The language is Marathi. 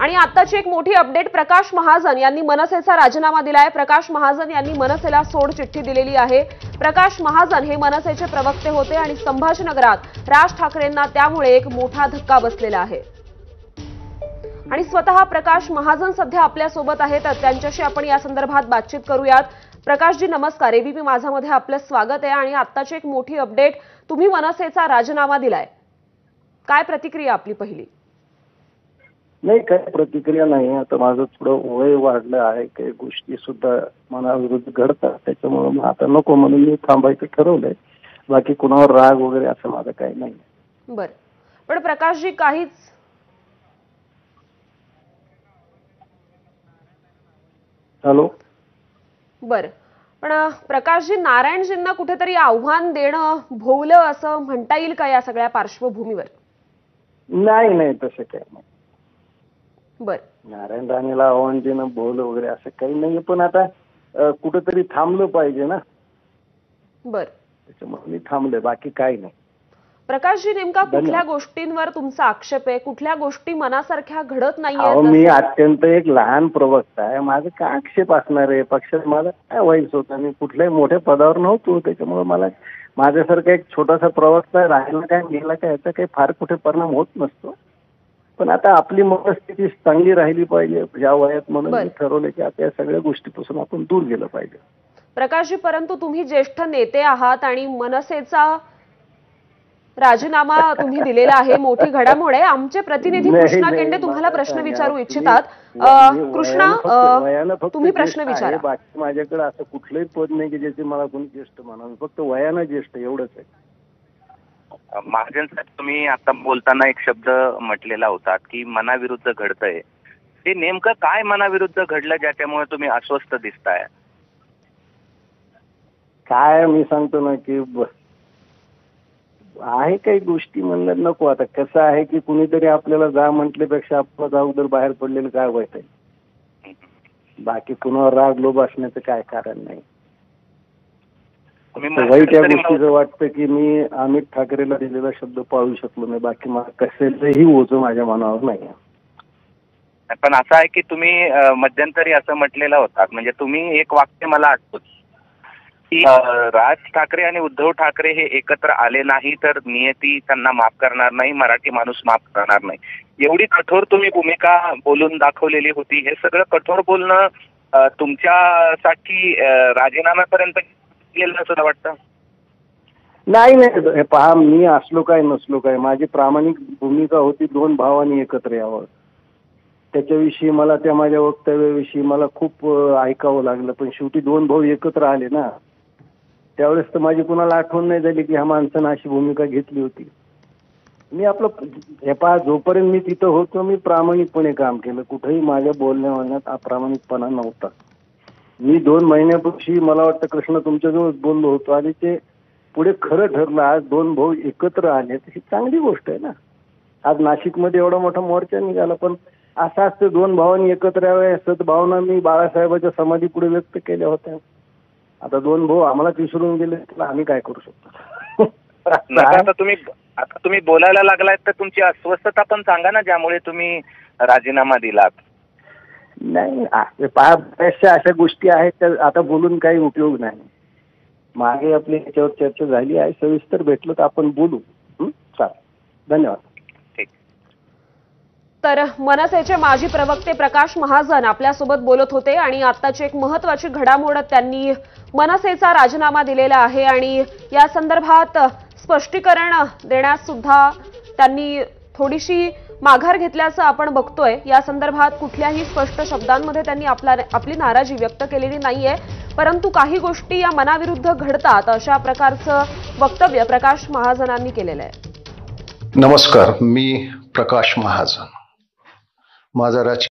आणि आताची एक मोठी अपडेट, प्रकाश महाजन यांनी मनसेचा राजीनामा दिलाय। प्रकाश महाजन यांनी मनसेला सोड चिठ्ठी दिलेली आहे। प्रकाश महाजन हे मनसेचे प्रवक्ते होते आणि संभाजीनगरात राज ठाकरेंना त्यामुळे एक मोठा धक्का बसलेला आहे। आणि स्वतः प्रकाश महाजन सध्या आपल्या सोबत आहेत, त्यांच्याशी आपण या संदर्भात बातचीत करूयात। प्रकाशजी नमस्कार, एबीपी माझामध्ये आपलं स्वागत आहे। आणि आताची एक मोठी अपडेट, तुम्ही मनसेचा राजीनामा दिलाय, काय प्रतिक्रिया आपली पहिली? नाही, काही प्रतिक्रिया नाही। आता माझं थोडं वय वाढलं आहे, काही गोष्टी सुद्धा मनाविरुद्ध घडतात, त्याच्यामुळे आता नको म्हणून मी थांबायचं ठरवलंय। बाकी कुणावर राग वगैरे असं माझं काही नाही। बरं, पण प्रकाशजी काहीच हॅलो, बरं, पण प्रकाशजी नारायणजींना कुठेतरी आव्हान देणं भोवलं असं म्हणता येईल का या सगळ्या पार्श्वभूमीवर? नाही नाही, तसं काही नाही। बरं, नारायण राणेला आव्हान देणं भोवलं वगैरे असं काही नाही, पण आता कुठेतरी थांबलं पाहिजे ना। बरं, त्याच्यामुळे मी थांबले, बाकी काही नाही। प्रकाशजी नेमका कुठल्या गोष्टींवर तुमचा आक्षेप आहे? कुठल्या गोष्टी मनासारख्या घडत नाहीयेत? मी अत्यंत एक लहान प्रवक्ता आहे, माझं काय आक्षेप असणार आहे? पक्षात मला काय व्हायचं होतं? मी कुठल्याही मोठ्या पदावर नव्हतो, त्याच्यामुळे मला माझ्यासारखा एक छोटासा प्रवक्ता राहिला काय गेला काय याचा काही फार कुठे परिणाम होत नसतो। पण आता आपली मनस्थिती चांगली राहिली पाहिजे या वयात, म्हणून मी ठरवलं की आता या सगळ्या गोष्टीपासून आपण दूर गेलं पाहिजे। प्रकाशजी, परंतु तुम्ही ज्येष्ठ नेते आहात आणि मनसेचा राजीनामा तुम्ही दिलेला आहे, मोठी घडामोड आहे। आमचे प्रतिनिधी कृष्णा केंडे तुम्हाला प्रश्न विचारू इच्छितात। कृष्णा, तुम्ही प्रश्न विचारा। बाकी माझ्याकडे असं कुठलंही पद नाही की ज्याचे मला कोणी ज्येष्ठ म्हणावं, फक्त वयानं ज्येष्ठ एवढंच आहे। महाजन साहेब, तुम्ही आता बोलताना एक शब्द म्हटलेला होता की मनाविरुद्ध घडतंय, ते नेमकं काय मनाविरुद्ध घडलं ज्याच्यामुळे तुम्ही अस्वस्थ दिसताय? काय मी सांगतो ना की आहे काही गोष्टी म्हणलं नको। आता कसं आहे की कुणीतरी आपल्याला जा म्हटल्यापेक्षा आपण अगोदर बाहेर पडलेलं काय वाईट आहे? बाकी कुणावर राग लोभ असण्याचं काय कारण नाही। वाईट या गोष्टीचं वाटतं की मी अमित ठाकरेला दिलेला शब्द पाळू शकलो नाही, बाकी मला कशाचंही ओझं माझ्या मनावर नाही। पण असं आहे की तुम्ही मध्यंतरी असं म्हटलेलं होता, म्हणजे तुम्ही एक वाक्य मला आठवतं की राज ठाकरे आणि उद्धव ठाकरे हे एकत्र आले नाही तर नियती त्यांना माफ करणार नाही, मराठी माणूस माफ करणार नाही। एवढी कठोर तुम्ही भूमिका बोलून दाखवलेली होती। हे सगळं कठोर बोलणं तुमच्यासाठी राजीनाम्यापर्यंत गेलं असं वाटतं? नाही नाही, पहा, मी असलो काय नसलो काय, माझी प्रामाणिक भूमिका होती दोन भावांनी एकत्र यावं। त्याच्याविषयी मला, त्या माझ्या वक्तव्याविषयी मला खूप ऐकावं लागलं, पण शेवटी दोन भाऊ एकत्र आले ना, त्यावेळेस तर माझी कुणाला आठवण नाही झाली की ह्या माणसानं अशी भूमिका घेतली होती। मी आपलं हे पहा, जोपर्यंत मी तिथं होतो मी प्रामाणिकपणे काम केलं, कुठेही माझ्या बोलण्या म्हणण्यात अप्रामाणिकपणा नव्हता। मी 2 महिन्यापूर्वी मला वाटतं कृष्ण तुमच्याजवळ बोललो होतो आणि ते पुढे खरं ठरलं। आज दोन भाऊ एकत्र आले, ही चांगली गोष्ट आहे ना। आज नाशिकमध्ये एवढा मोठा मोर्चा निघाला, पण असं असतं दोन भावांनी एकत्र यावे सद्भावना मी बाळासाहेबांच्या समाधी पुढे व्यक्त केल्या होत्या। आता दोन भाऊ आम्हाला विसरून गेले, तर आम्ही काय करू शकतो? आता तुम्ही बोलायला लागलाय तर तुमची अस्वस्थता पण सांगा ना, ज्यामुळे तुम्ही राजीनामा दिलात। नाही पहा, बऱ्याचशा अशा गोष्टी आहेत त्या आता बोलून काही उपयोग नाही। मागे आपली याच्यावर चर्चा झाली आहे, सविस्तर भेटलं तर आपण बोलू। चालेल, धन्यवाद। तर मनसेचे माजी प्रवक्ते प्रकाश महाजन आपल्यासोबत बोलत होते आणि आताची एक महत्त्वाची घडामोड, त्यांनी मनसेचा राजीनामा दिलेला आहे आणि या संदर्भात स्पष्टीकरण देण्यास सुद्धा त्यांनी थोडीशी माघार घेतल्याचं आपण बघतोय। या संदर्भात कुठल्याही स्पष्ट शब्दांमध्ये त्यांनी आपली नाराजी व्यक्त केलेली नाहीये, परंतु काही गोष्टी या मनाविरुद्ध घडतात अशा प्रकारचं वक्तव्य प्रकाश महाजनांनी केलेलं आहे। नमस्कार, मी प्रकाश महाजन। माझा